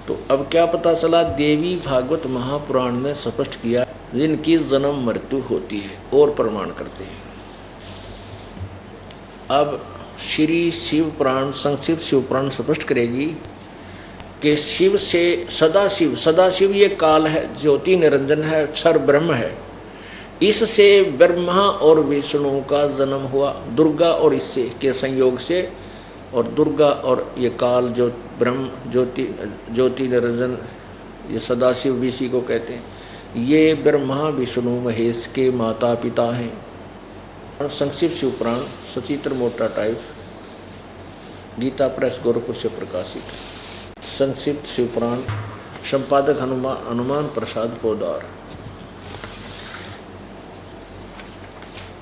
तो अब क्या पता चला, देवी भागवत महापुराण ने स्पष्ट किया जिनकी जन्म मृत्यु होती है और प्रमाण करते हैं। अब श्री शिव पुराण, संक्षिप्त शिव पुराण स्पष्ट करेगी कि शिव से सदाशिव, सदाशिव ये काल है, ज्योति निरंजन है, अक्षर ब्रह्म है। इससे ब्रह्मा और विष्णु का जन्म हुआ, दुर्गा और इससे के संयोग से, और दुर्गा और ये काल जो ब्रह्म ज्योति निरंजन, ये सदाशिव भी इसी को कहते हैं। ये ब्रह्मा विष्णु महेश के माता पिता हैं। संक्षिप्त शिव पुराण सचित्र मोटा टाइप, गीता प्रेस गोरखपुर से प्रकाशित। संक्षिप्त शिव पुराण, संपादक हनुमान प्रसाद पोदार।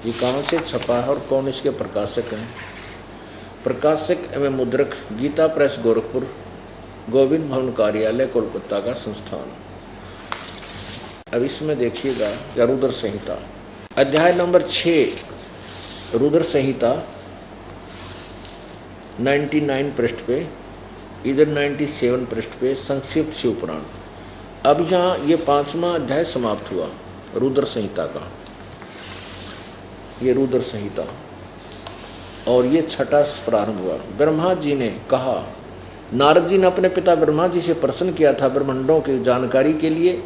ये कहाँ से छपा है और कौन इसके प्रकाशक हैं? प्रकाशक एवं मुद्रक गीता प्रेस गोरखपुर, गोविंद भवन कार्यालय कोलकाता का संस्थान। अब इसमें देखिएगा रुद्र संहिता, अध्याय नंबर 6, रुद्र संहिता 99 पृष्ठ पे, इधर 97 पृष्ठ पे संक्षिप्त शिव पुराण। अब यहाँ ये 5वां अध्याय समाप्त हुआ रुद्र संहिता का, ये रुद्र संहिता, और ये 6वां प्रारंभ हुआ। ब्रह्मा जी ने कहा, नारद जी ने अपने पिता ब्रह्मा जी से प्रश्न किया था ब्रह्मांडों की जानकारी के लिए।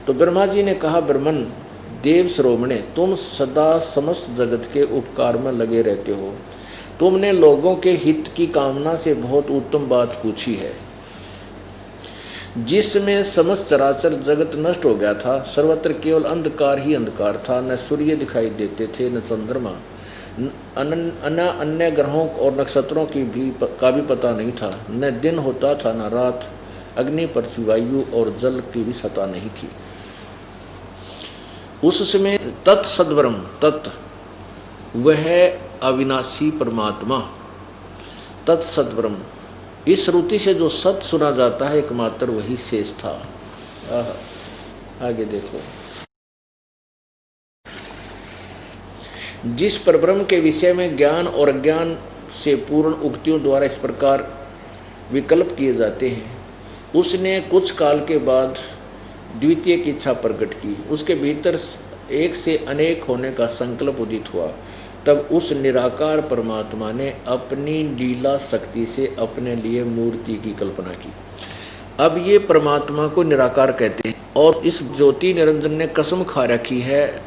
तो ब्रह्मा जी ने कहा, ब्रह्मन देव श्रोमणे, तुम सदा समस्त जगत के उपकार में लगे रहते हो। तुमने लोगों के हित की कामना से बहुत उत्तम बात पूछी है। जिसमें समस्त चराचर जगत नष्ट हो गया था, सर्वत्र केवल अंधकार ही अंधकार था, न सूर्य दिखाई देते थे न चंद्रमा, अन्य ग्रहों और नक्षत्रों की भी पता नहीं था, न दिन होता था न रात, अग्नि पृथ्वी वायु और जल की भी सत्ता नहीं थी। उस समय तत्सद्ब्रह्म, तत् वह अविनाशी परमात्मा, तत्सद्ब्रह्म, इस श्रुति से जो सत सुना जाता है एकमात्र वही शेष था। आगे देखो, जिस परब्रह्म के विषय में ज्ञान और अज्ञान से पूर्ण उक्तियों द्वारा इस प्रकार विकल्प किए जाते हैं, उसने कुछ काल के बाद द्वितीय की इच्छा प्रकट की। उसके भीतर एक से अनेक होने का संकल्प उदित हुआ। तब उस निराकार परमात्मा ने अपनी लीला शक्ति से अपने लिए मूर्ति की कल्पना की। अब ये परमात्मा को निराकार कहते हैं, और इस ज्योति निरंजन ने कसम खा रखी है,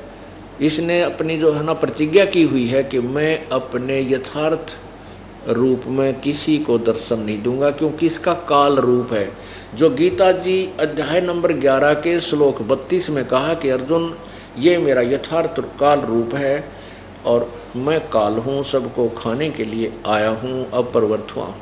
इसने अपनी जो है ना प्रतिज्ञा की हुई है कि मैं अपने यथार्थ रूप में किसी को दर्शन नहीं दूंगा, क्योंकि इसका काल रूप है। जो गीता जी अध्याय नंबर 11 के श्लोक 32 में कहा कि अर्जुन, ये मेरा यथार्थ काल रूप है और मैं काल हूँ, सबको खाने के लिए आया हूँ, अब प्रवृत्त हुआ हूँ।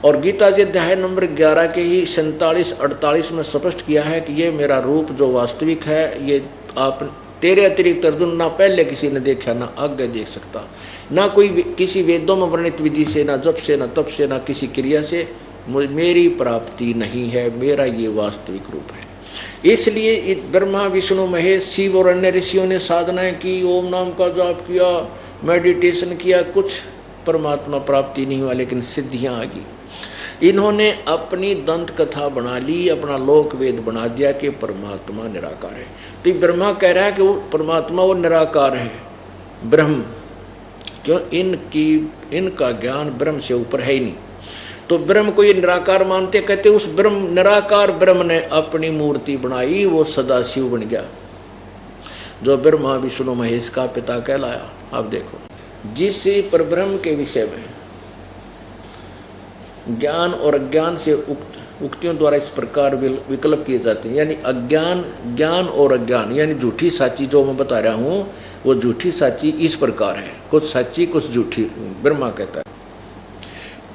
और गीता जी अध्याय नंबर 11 के ही 47-48 में स्पष्ट किया है कि ये मेरा रूप जो वास्तविक है, ये आप तेरे अतिरिक्त अर्जुन ना पहले किसी ने देखा, ना आगे देख सकता, ना कोई किसी वेदों में वर्णित विधि से, ना जप से, ना तप से, ना किसी क्रिया से मेरी प्राप्ति नहीं है, मेरा ये वास्तविक रूप है। इसलिए ब्रह्मा विष्णु महेश शिव और अन्य ऋषियों ने साधनाएं की, ओम नाम का जाप किया, मेडिटेशन किया, कुछ परमात्मा प्राप्ति नहीं हुआ, लेकिन सिद्धियां आ गई। इन्होंने अपनी दंत कथा बना ली, अपना लोक वेद बना दिया कि परमात्मा निराकार है। तो ब्रह्मा कह रहा है कि वो परमात्मा वो निराकार है, ब्रह्म, क्यों इनका ज्ञान ब्रह्म से ऊपर है ही नहीं। तो ब्रह्म को ये निराकार मानते, कहते उस ब्रह्म निराकार ब्रह्म ने अपनी मूर्ति बनाई, वो सदाशिव बन गया, जो ब्रह्मा विष्णु महेश का पिता कहलाया। अब देखो, जिस परब्रह्म के विषय में ज्ञान और अज्ञान से उक्तियों द्वारा इस प्रकार विकल्प किए जाते हैं, यानी अज्ञान, ज्ञान और अज्ञान, यानी झूठी साची जो मैं बता रहा हूँ, वो झूठी साची इस प्रकार है, कुछ सच्ची कुछ झूठी, ब्रह्मा कहता है।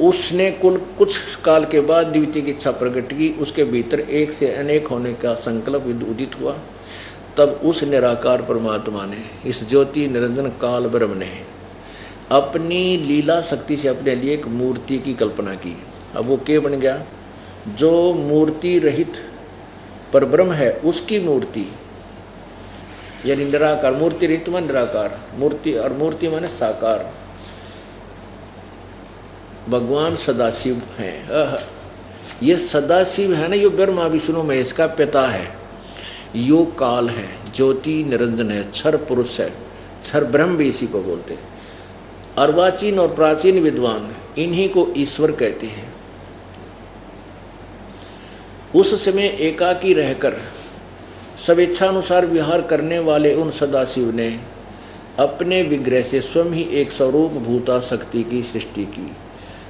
उसने कुछ काल के बाद द्वितीय की इच्छा प्रकट की, उसके भीतर एक से अनेक होने का संकल्प उदित हुआ। तब उस निराकार परमात्मा ने, इस ज्योति निरंजन काल ब्रह्म ने अपनी लीला शक्ति से अपने लिए एक मूर्ति की कल्पना की। अब वो क्या बन गया? जो मूर्ति रहित परब्रह्म है उसकी मूर्ति, यानी निराकार, मूर्ति रहित माने निराकार, मूर्ति और मूर्ति माने साकार, भगवान सदाशिव हैं। ये सदाशिव है ना, यो ब्रह्मा विष्णु महेश का पिता है, यो काल है, ज्योति निरंजन है, क्षर पुरुष है, क्षर ब्रह्म भी इसी को बोलते हैं। अर्वाचीन और प्राचीन विद्वान इन्हीं को ईश्वर कहते हैं। उस समय एकाकी रहकर स्वेच्छानुसार विहार करने वाले उन सदाशिव ने अपने विग्रह से स्वयं ही एक स्वरूप भूता शक्ति की सृष्टि की।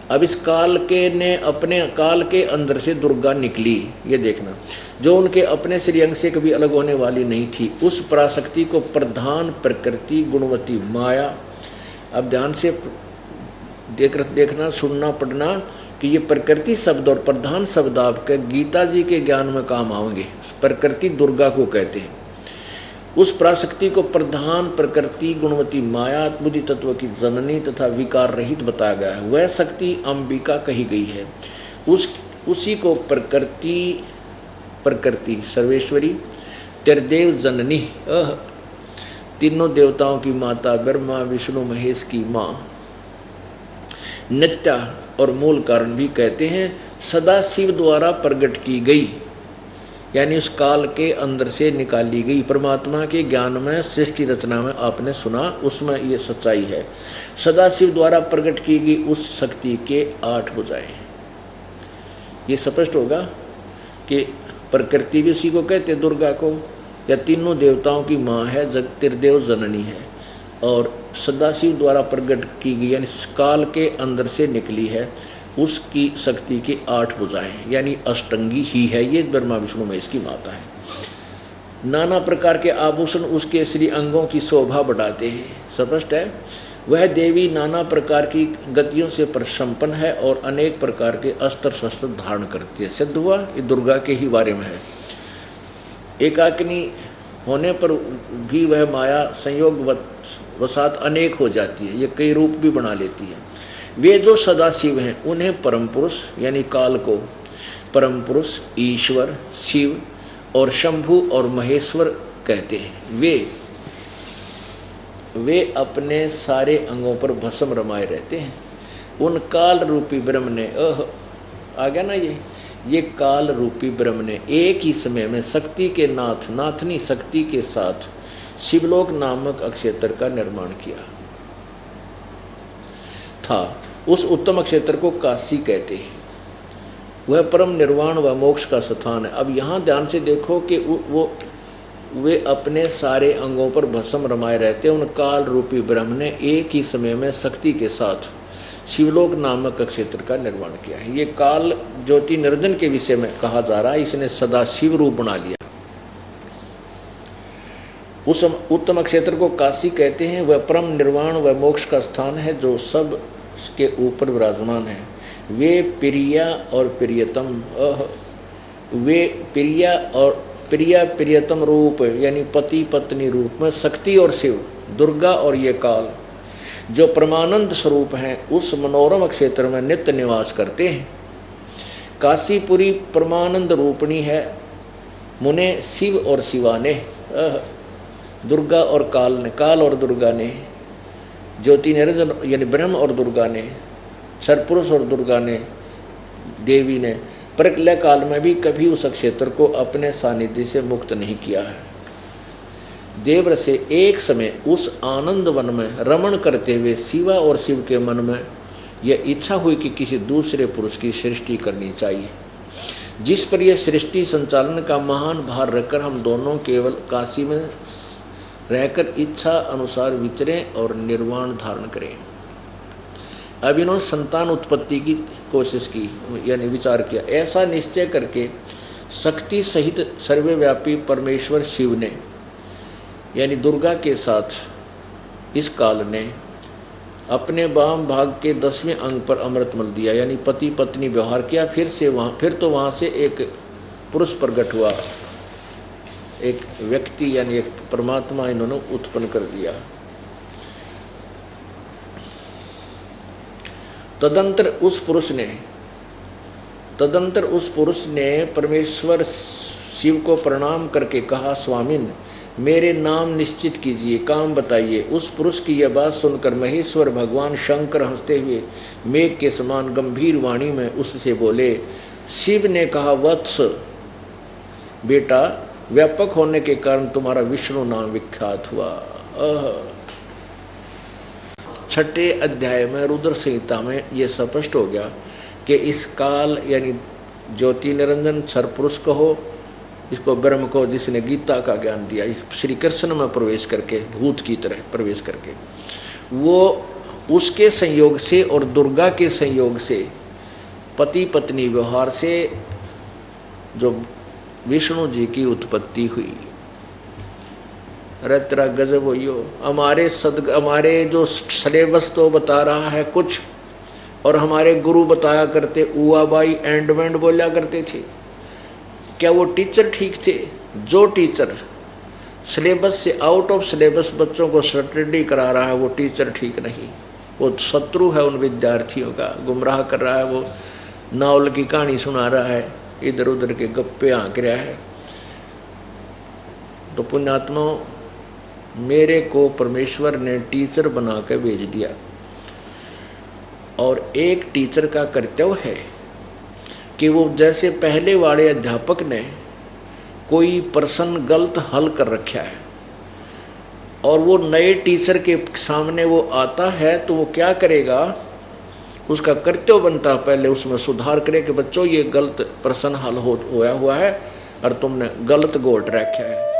अब इस काल के ने अपने काल के अंदर से दुर्गा निकली, ये देखना, जो उनके अपने श्रीअंग से कभी अलग होने वाली नहीं थी। उस पराशक्ति को प्रधान प्रकृति गुणवती माया, अब ध्यान से देखना, सुनना, पढ़ना कि ये प्रकृति शब्द और प्रधान शब्द आपके गीता जी के ज्ञान में काम आएंगे। प्रकृति दुर्गा को कहते हैं। उस पराशक्ति को प्रधान प्रकृति गुणवती माया बुद्धि तत्व की जननी तथा विकार रहित बताया गया है। वह शक्ति अंबिका कही गई है। उसी को प्रकृति सर्वेश्वरी त्रिदेव जननी, तीनों देवताओं की माता, ब्रह्मा विष्णु महेश की माँ, नित्या और मूल कारण भी कहते हैं। सदाशिव द्वारा प्रकट की गई, यानी उस काल के अंदर से निकाली गई। परमात्मा के ज्ञान में, सृष्टि रचना में आपने सुना, उसमें ये सच्चाई है। सदाशिव द्वारा प्रकट की गई उस शक्ति के 8 भुजाएं। ये स्पष्ट होगा कि प्रकृति भी उसी को कहते, दुर्गा को, या तीनों देवताओं की माँ है, त्रिदेव जननी है। और सदाशिव द्वारा प्रकट की गई, यानी काल के अंदर से निकली है, उसकी शक्ति की 8 भुजाएं, यानी अष्टंगी ही है। ये ब्रह्मा विष्णु महेश की माता है। नाना प्रकार के आभूषण उसके श्री अंगों की शोभा बढ़ाते हैं। स्पष्ट है, वह देवी नाना प्रकार की गतियों से प्रसंपन्न है और अनेक प्रकार के अस्त्र शस्त्र धारण करती है। सिद्ध हुआ ये दुर्गा के ही बारे में है। एकाकिनी होने पर भी वह माया संयोग वसात अनेक हो जाती है, ये कई रूप भी बना लेती है। वे जो सदाशिव हैं उन्हें परम पुरुष यानी काल को परम पुरुष, ईश्वर, शिव और शंभु और महेश्वर कहते हैं। वे अपने सारे अंगों पर भस्म रमाए रहते हैं। उन काल रूपी ब्रह्म ने आ गया ना, ये काल रूपी ब्रह्म ने एक ही समय में शक्ति के नाथनी शक्ति के साथ शिवलोक नामक अक्षेत्र का निर्माण किया था। उस उत्तम क्षेत्र को काशी कहते हैं। वह परम निर्वाण व मोक्ष का स्थान है। अब यहाँ ध्यान से देखो कि वे अपने सारे अंगों पर भस्म रमाए रहते हैं। उन काल रूपी ब्रह्म ने एक ही समय में शक्ति के साथ शिवलोक नामक क्षेत्र का निर्माण किया है। ये काल ज्योति निरंजन के विषय में कहा जा रहा है। इसने सदा शिव रूप बना लिया। उस उत्तम क्षेत्र को काशी कहते हैं। वह परम निर्वाण व मोक्ष का स्थान है जो सब के ऊपर विराजमान है। वे प्रिया और प्रियतम, वे प्रिया और प्रियतम रूप यानी पति पत्नी रूप में शक्ति और शिव, दुर्गा और ये काल जो परमानंद स्वरूप हैं उस मनोरम क्षेत्र में नित्य निवास करते हैं। काशीपुरी परमानंद रूपणी है। मुने शिव और शिवा ने, दुर्गा और काल ने, काल और दुर्गा ने, ज्योति निरंजन यानी ब्रह्म और दुर्गा ने, सरपुरुष और दुर्गा ने, देवी ने प्रलय काल में भी कभी उस क्षेत्र को अपने सानिध्य से मुक्त नहीं किया है। देवर से एक समय उस आनंद वन में रमण करते हुए शिवा और शिव के मन में यह इच्छा हुई कि किसी दूसरे पुरुष की सृष्टि करनी चाहिए, जिस पर यह सृष्टि संचालन का महान भार रखकर हम दोनों केवल काशी में रहकर इच्छा अनुसार विचरें और निर्वाण धारण करें। अब इन्होंने संतान उत्पत्ति की कोशिश की, यानी विचार किया। ऐसा निश्चय करके शक्ति सहित सर्वव्यापी परमेश्वर शिव ने यानी दुर्गा के साथ इस काल ने अपने वाम भाग के 10वें अंग पर अमृत मल दिया, यानी पति पत्नी व्यवहार किया। फिर तो वहाँ से एक पुरुष प्रकट हुआ, एक व्यक्ति यानी एक परमात्मा इन्होंने उत्पन्न कर दिया। तदंतर उस पुरुष ने परमेश्वर शिव को प्रणाम करके कहा, स्वामिन मेरे नाम निश्चित कीजिए, काम बताइए। उस पुरुष की यह बात सुनकर महेश्वर भगवान शंकर हंसते हुए मेघ के समान गंभीर वाणी में उससे बोले, शिव ने कहा वत्स बेटा, व्यापक होने के कारण तुम्हारा विष्णु नाम विख्यात हुआ। छठे अध्याय में रुद्र संहिता में यह स्पष्ट हो गया कि इस काल यानी ज्योति निरंजन सरपुरुष कहो, इसको ब्रह्म को, जिसने गीता का ज्ञान दिया, श्री कृष्ण में प्रवेश करके, भूत की तरह प्रवेश करके, वो उसके संयोग से और दुर्गा के संयोग से, पति पत्नी व्यवहार से जो विष्णु जी की उत्पत्ति हुई। अरे तेरा गजब हो, हमारे जो सिलेबस तो बता रहा है कुछ, और हमारे गुरु बताया करते उआ बाई एंड वेंड बोला करते थे। क्या वो टीचर ठीक थे? जो टीचर सिलेबस से आउट ऑफ सिलेबस बच्चों को स्टडी करा रहा है वो टीचर ठीक नहीं, वो शत्रु है उन विद्यार्थियों का, गुमराह कर रहा है, वो नावल की कहानी सुना रहा है, इधर उधर के गप्पे हाँक रहा है। तो पुण्यात्मा, मेरे को परमेश्वर ने टीचर बना के भेज दिया, और एक टीचर का कर्तव्य है कि वो जैसे पहले वाले अध्यापक ने कोई प्रश्न गलत हल कर रखा है और वो नए टीचर के सामने वो आता है, तो वो क्या करेगा, उसका कर्तव्य बनता पहले उसमें सुधार करे कि बच्चों ये गलत प्रश्न हल होया हुआ है और तुमने गलत गोट रखा है।